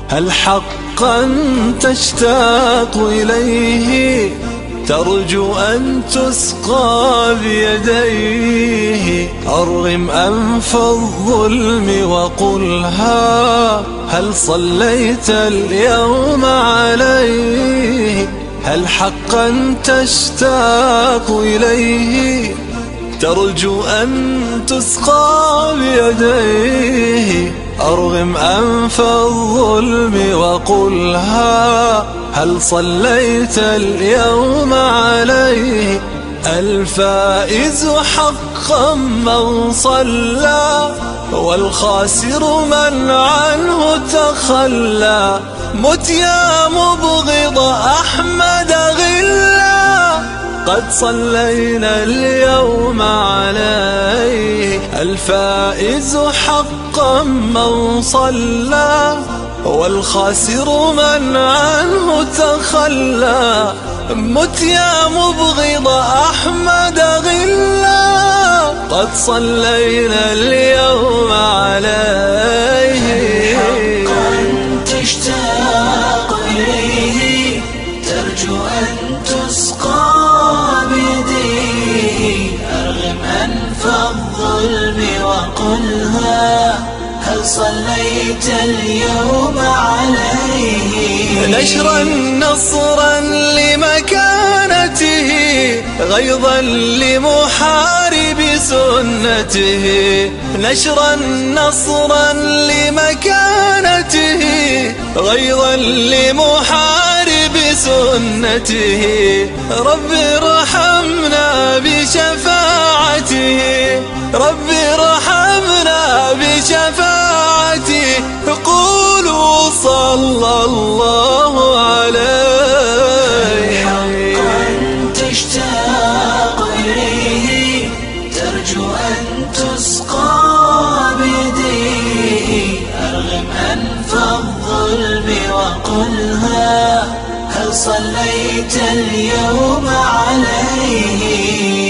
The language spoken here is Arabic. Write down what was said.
هل حقا تشتاق إليه ترجو أن تسقى بيديه؟ أرغم أنف الظلم وقلها هل صليت اليوم عليه؟ هل حقا تشتاق إليه ترجو أن تسقى بيديه؟ أرغم أنف الظلم وقلها هل صليت اليوم عليه؟ الفائز حقا من صلى والخاسر من عنه تخلى. مت يا مبغض أحمد غلا قد صلينا اليوم عليه. الفائز حقا من صلى والخاسر من عنه تخلى. مت يا مبغض أحمد غلا قد صلينا اليوم عليه. حقا تشتاق إليه ترجو أن تسقى بيديه. أرغم أنف الظلم وقلها هل صليت اليوم عليه؟ نشرا نصرا لمكانته غيظا لمحارب سنته. نشرا نصرا لمكانته غيظا لمحارب سنته. رب ارحمنا بشفاعته، رب ارحمنا بشفاعته. قولوا صلى الله عليه. حقا تشتاق إليه ترجو أن تسقى بيديه. أرغم أنف الظلم وقلها هل صليت اليوم عليه؟